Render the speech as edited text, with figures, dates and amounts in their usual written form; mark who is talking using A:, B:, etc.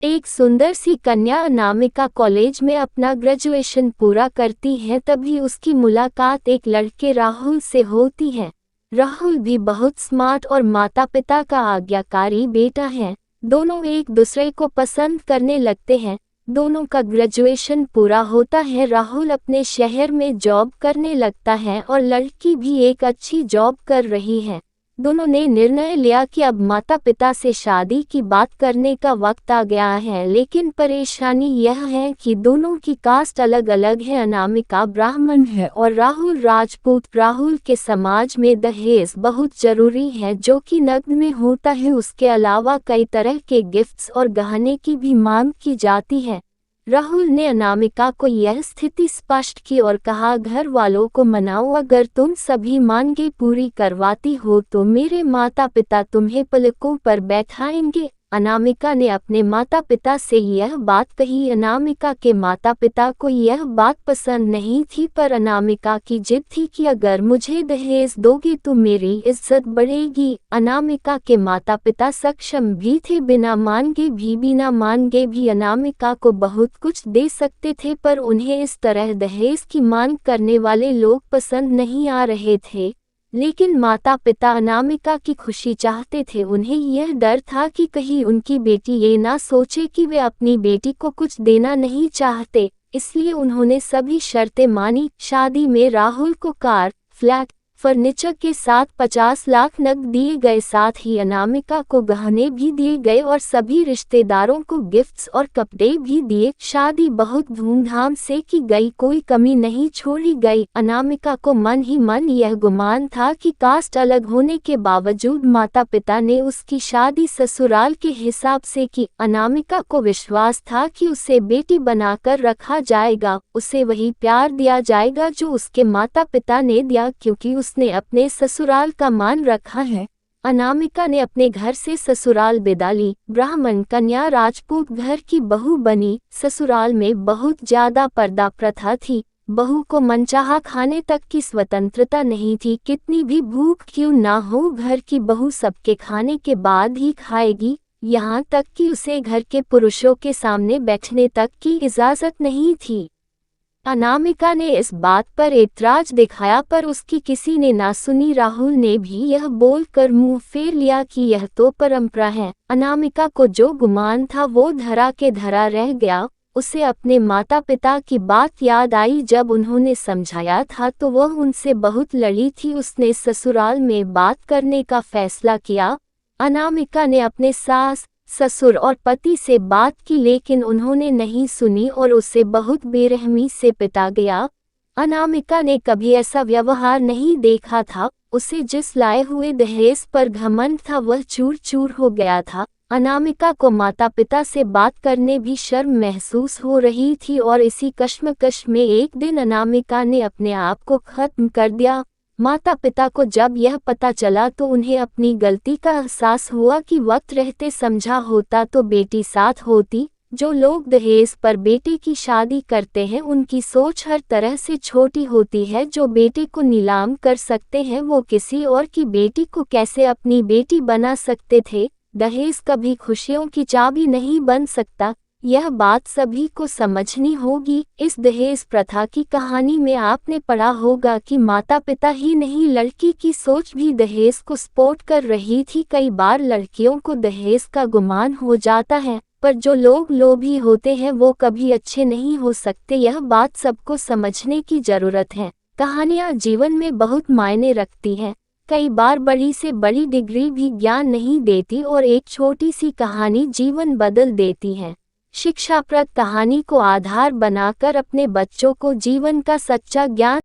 A: एक सुंदर सी कन्या अनामिका कॉलेज में अपना ग्रेजुएशन पूरा करती है, तभी उसकी मुलाकात एक लड़के राहुल से होती है। राहुल भी बहुत स्मार्ट और माता पिता का आज्ञाकारी बेटा है। दोनों एक दूसरे को पसंद करने लगते हैं। दोनों का ग्रेजुएशन पूरा होता है। राहुल अपने शहर में जॉब करने लगता है और लड़की भी एक अच्छी जॉब कर रही है। दोनों ने निर्णय लिया कि अब माता पिता से शादी की बात करने का वक्त आ गया है, लेकिन परेशानी यह है कि दोनों की कास्ट अलग अलग है। अनामिका ब्राह्मण है और राहुल राजपूत। राहुल के समाज में दहेज बहुत जरूरी है, जो कि नकद में होता है। उसके अलावा कई तरह के गिफ्ट्स और गहने की भी मांग की जाती है। राहुल ने अनामिका को यह स्थिति स्पष्ट की और कहा, घर वालों को मनाओ, अगर तुम सभी मांगें पूरी करवाती हो तो मेरे माता पिता तुम्हें पलकों पर बैठाएंगे। अनामिका ने अपने माता पिता से यह बात कही। अनामिका के माता पिता को यह बात पसंद नहीं थी, पर अनामिका की जिद थी कि अगर मुझे दहेज दोगे तो मेरी इज्जत बढ़ेगी। अनामिका के माता पिता सक्षम भी थे, बिना मांगे भी अनामिका को बहुत कुछ दे सकते थे, पर उन्हें इस तरह दहेज की मांग करने वाले लोग पसंद नहीं आ रहे थे। लेकिन माता पिता अनामिका की खुशी चाहते थे। उन्हें यह डर था कि कहीं उनकी बेटी ये ना सोचे कि वे अपनी बेटी को कुछ देना नहीं चाहते, इसलिए उन्होंने सभी शर्तें मानी। शादी में राहुल को कार, फ्लैट, फर्नीचर के साथ 50 लाख नकद दिए गए। साथ ही अनामिका को गहने भी दिए गए और सभी रिश्तेदारों को गिफ्ट्स और कपड़े भी दिए। शादी बहुत धूमधाम से की गई, कोई कमी नहीं छोड़ी गई। अनामिका को मन ही मन यह गुमान था कि कास्ट अलग होने के बावजूद माता पिता ने उसकी शादी ससुराल के हिसाब से की। अनामिका को विश्वास था कि उसे बेटी बनाकर रखा जाएगा, उसे वही प्यार दिया जाएगा जो उसके माता पिता ने दिया, क्योंकि उसने अपने ससुराल का मान रखा है। अनामिका ने अपने घर से ससुराल विदा ली। ब्राह्मण कन्या राजपूत घर की बहू बनी। ससुराल में बहुत ज्यादा पर्दा प्रथा थी। बहू को मनचाहा खाने तक की स्वतंत्रता नहीं थी। कितनी भी भूख क्यों ना हो, घर की बहू सबके खाने के बाद ही खाएगी। यहाँ तक कि उसे घर के पुरुषों के सामने बैठने तक की इजाजत नहीं थी। अनामिका ने इस बात पर ऐतराज दिखाया, पर उसकी किसी ने ना सुनी। राहुल ने भी यह बोलकर मुंह फेर लिया कि यह तो परंपरा है। अनामिका को जो गुमान था वो धरा के धरा रह गया। उसे अपने माता पिता की बात याद आई। जब उन्होंने समझाया था तो वह उनसे बहुत लड़ी थी। उसने ससुराल में बात करने का फैसला किया। अनामिका ने अपने सास, ससुर और पति से बात की, लेकिन उन्होंने नहीं सुनी और उसे बहुत बेरहमी से पिटा गया। अनामिका ने कभी ऐसा व्यवहार नहीं देखा था। उसे जिस लाए हुए दहेज पर घमंड था वह चूर चूर हो गया था। अनामिका को माता पिता से बात करने भी शर्म महसूस हो रही थी और इसी कश्मकश में एक दिन अनामिका ने अपने आप को खत्म कर दिया। माता पिता को जब यह पता चला तो उन्हें अपनी गलती का एहसास हुआ कि वक्त रहते समझा होता तो बेटी साथ होती। जो लोग दहेज पर बेटे की शादी करते हैं उनकी सोच हर तरह से छोटी होती है। जो बेटे को नीलाम कर सकते हैं वो किसी और की बेटी को कैसे अपनी बेटी बना सकते थे। दहेज कभी खुशियों की चाबी नहीं बन सकता, यह बात सभी को समझनी होगी। इस दहेज प्रथा की कहानी में आपने पढ़ा होगा कि माता पिता ही नहीं, लड़की की सोच भी दहेज को सपोर्ट कर रही थी। कई बार लड़कियों को दहेज का गुमान हो जाता है, पर जो लोग लोभी होते हैं वो कभी अच्छे नहीं हो सकते। यह बात सबको समझने की जरूरत है। कहानियाँ जीवन में बहुत मायने रखती हैं। कई बार बड़ी से बड़ी डिग्री भी ज्ञान नहीं देती और एक छोटी सी कहानी जीवन बदल देती है। शिक्षाप्रद कहानी को आधार बनाकर अपने बच्चों को जीवन का सच्चा ज्ञान